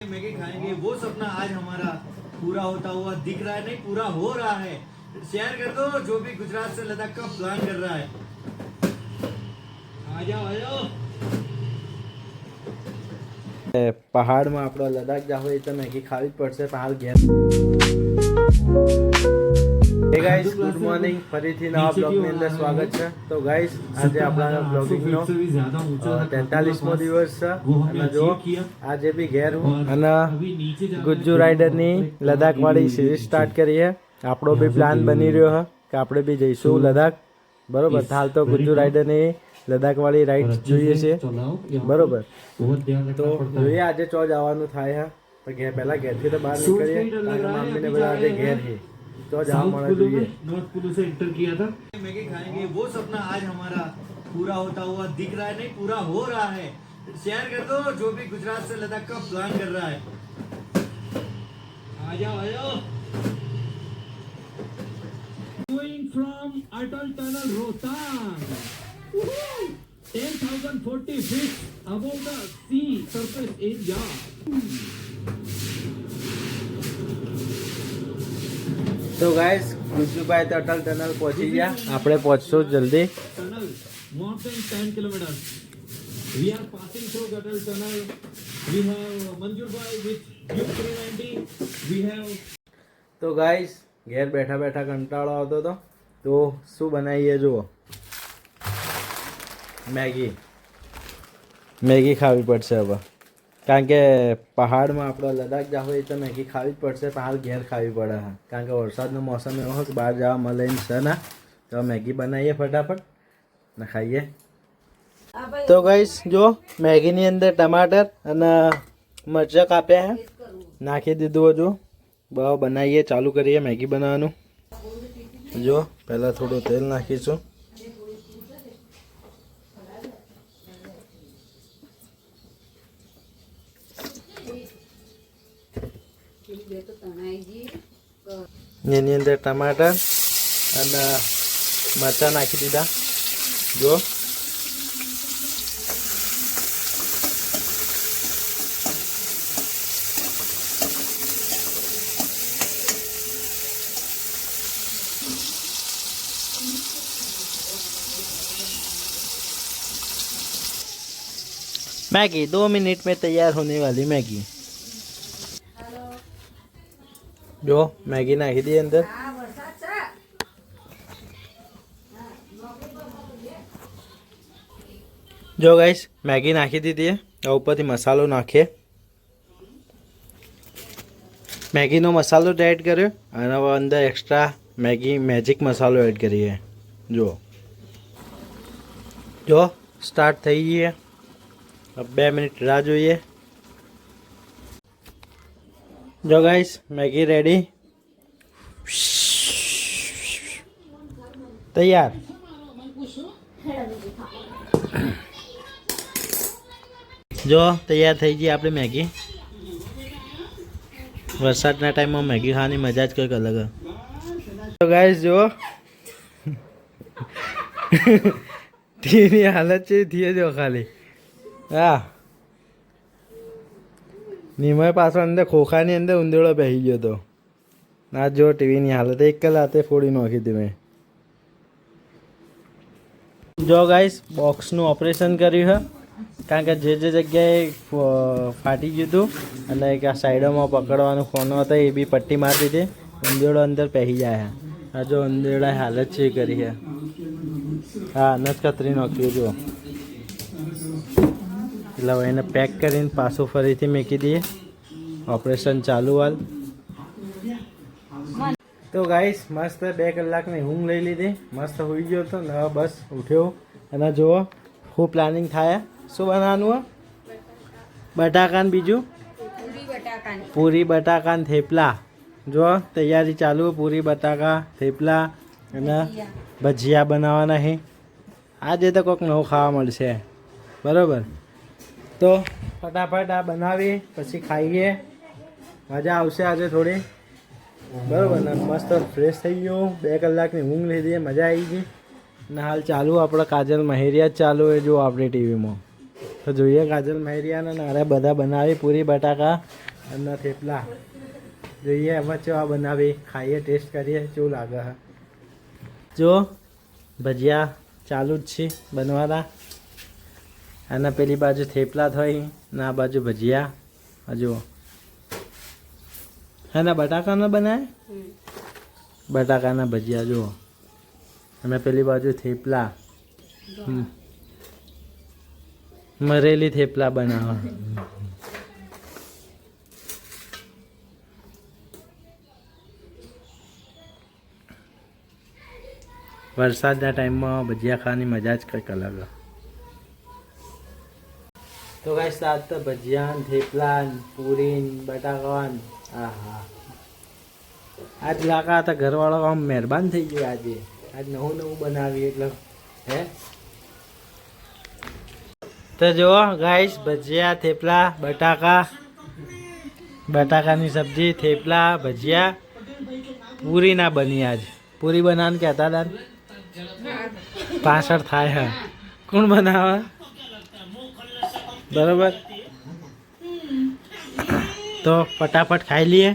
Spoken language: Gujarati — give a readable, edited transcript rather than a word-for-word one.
मैगी खाएंगे, वो सपना आज हमारा पूरा होता हुआ दिख रहा है, नहीं पूरा हो रहा है। शेयर कर दो जो भी गुजरात से लद्दाख का प्लान कर रहा है। आ जाओ પહાડમાં આપણો લદ્દાખ જાવ હોય તો મેગી ખાવી જ પડશે પહાડ ઘેર. હે ગાઈસ, ગુડ મોર્નિંગ. ફરીથી નવા બ્લોગની અંદર સ્વાગત છે. તો ગાઈસ, આજે આપણા બ્લોગિંગનો 43મો દિવસ છે અને જો આજે બી ઘેર હું અને ગુજ્જુ રાઇડરની લદ્દાખવાળી સિરીઝ સ્ટાર્ટ કરી છે. આપણો બી પ્લાન બની રહ્યો છે કે આપણે બી જઈશું લદ્દાખ. બરોબર, હાલ તો ગુજ્જુ રાઇડરની લદ્દાખવાળી રાઇડ જોઈએ છે. બરોબર, તો જોઈએ આજે ચો જવાનું થાય છે. તો ઘેર પહેલા ઘેરથી તો બહાર નીકળીએ અને મમ્મીને બધા આજે ઘેર છે तो जहाँ हमारा જોઈએ. नॉर्थ पोलो से एंटर किया था। मैगी खाएंगे, वो सपना आज हमारा पूरा होता हुआ दिख रहा है, नहीं पूरा हो रहा है। शेयर कर दो जो भी गुजरात से लद्दाख का प्लान कर रहा है। आ जाओ Going from Atal Tunnel Rohtang, 10,040 feet above the sea surface area. તો ગાઈસ, ગુજ્જુભાઈ તો અટલ ટનલ પહોંચી ગયા. આપણે પહોંચશું જલ્દી. Tunnel more than 10 kilometers. We are passing through Atal Tunnel. We have Manjur Bhai with Duke 390. We have તો ગાઈસ, ઘેર બેઠા બેઠા કંટાળો આવતો હતો તો શું બનાવીએ જુઓ. મેગી ખાવી પડશે હવે, કારણ કે પહાડમાં આપણો લદ્દાખ જવું હોય તો મેગી ખાવી જ પડશે. પહાડ ઘેર ખાવી પડે છે કારણ કે વરસાદનો મોસમ એવો હોય કે બહાર જવા મળે એમ છે ના. તો મેગી બનાવીએ ફટાફટ ને ખાઈએ. તો ગાઈસ જો, મેગીની અંદર ટમાટર અને મરચાં કાપ્યા છે, નાખી દીધું. હજુ બહુ બનાવીએ, ચાલુ કરીએ મેગી બનાવવાનું. જો પહેલાં થોડું તેલ નાખીશું. એની અંદર ટમાટર અને મરચાં નાખી દીધા. જો मैगी 2 मिनट में तैयार होने वाली मैगी. जो मैगी नाखी दी अंदर. जो गाइस, मैगी नाखी दी है. ऊपर थी मसालो नाखे. मैगी नो मसालो एड कर्यो અને अंदर एक्स्ट्रा मैगी मैजिक मसालो एड करिए. जो स्टार्ट थी है. अब 2 मिनट राह જોઈએ. जो गाइस, मैगी रेडी, तैयार. जो तैयार થઈ ગઈ આપણી મેગી. વરસાદના ટાઈમમાં મેગી ખાવાની મજા જ કંઈક અલગ. તો ગાઈસ જો ટીની હાલત છે થઈ જો ખાલી. હા, નિમય પાછો અંદર ખોખાની અંદર ઉંદેડો બેસી ગયો હતો. ના જો ટીવીની હાલત એક કલાકે ફોડી નાખી હતી મેં. જો ગાઈસ, બોક્સનું ઓપરેશન કર્યું છે કારણ કે જે જગ્યાએ ફાટી ગયું હતું અને એક આ સાઈડોમાં પકડવાનો કોનો હતો એ બી પટ્ટી મારી દીધી. ઉંદેડો અંદર પહેરી જાય. આ જો ઉંદેડા હાલત છે કરી છે. હા, નજ કતરી નાખ્યું જો. એટલે હવે એને પેક કરીને પાછું ફરીથી મૂકી દઈએ. ઓપરેશન ચાલુ હાલ. તો ગાઈસ, મસ્ત 2 કલાકની ઊંઘ લઈ લીધી. મસ્ત હોઈ ગયો હતો ને હવે બસ ઉઠ્યો. અને જુઓ શું પ્લાનિંગ થાય. શું બનાવવાનું હોય? બટાકાને બીજું પૂરી બટાકાને થેપલા. જો તૈયારી ચાલુ. પૂરી બટાકા થેપલા અને ભજીયા બનાવવાના છે. આજે તો કોઈક નવું ખાવા મળશે. બરાબર, તો ફટાફટ આ બનાવી પછી ખાઈએ. મજા આવશે આજે થોડી. બરાબર ને, મસ્ત ફ્રેશ થઈ ગયો. 2 કલાકની ઊંઘ લીધી, મજા આવી ગઈ. ને હાલ ચાલુ આપણે કાજલ મહેરિયા જ ચાલુ હોય જો આપણી ટીવીમાં. તો જોઈએ કાજલ મહેરિયાને અરે બધા બનાવી પૂરી બટાકા અને થેપલા જોઈએ હવે કેવા બનાવી ખાઈએ ટેસ્ટ કરીએ કેવું લાગે હા જો ભજીયા ચાલુ જ છે બનવાના અને પેલી બાજુ થેપલા થઈ ને આ બાજુ ભજીયા હજુ હે ને બટાકાના બનાવે બટાકાના ભજીયા જુઓ અને પેલી બાજુ થેપલા મરેલી થેપલા બનાવવા વરસાદના ટાઈમમાં ભજીયા ખાવાની મજા જ કંઈક અલગ તો ગાઈસ આજ તો ભજીયા થેપલા પૂરી બટાકા આહા આજ લાગા હતા ઘરવાળો આમ મહેરબાન થઈ ગયો આજે આજ નવું નવું બનાવી એટલે હે તો જુઓ ગાઈસ ભજીયા થેપલા બટાકાની સબ્જી થેપલા ભજીયા પૂરી ના બની આજ પૂરી બનાવવાનું કહેતા હતા પાછળ થાય હા કોણ બનાવે બરોબર તો ફટાફટ ખાઈ લઈએ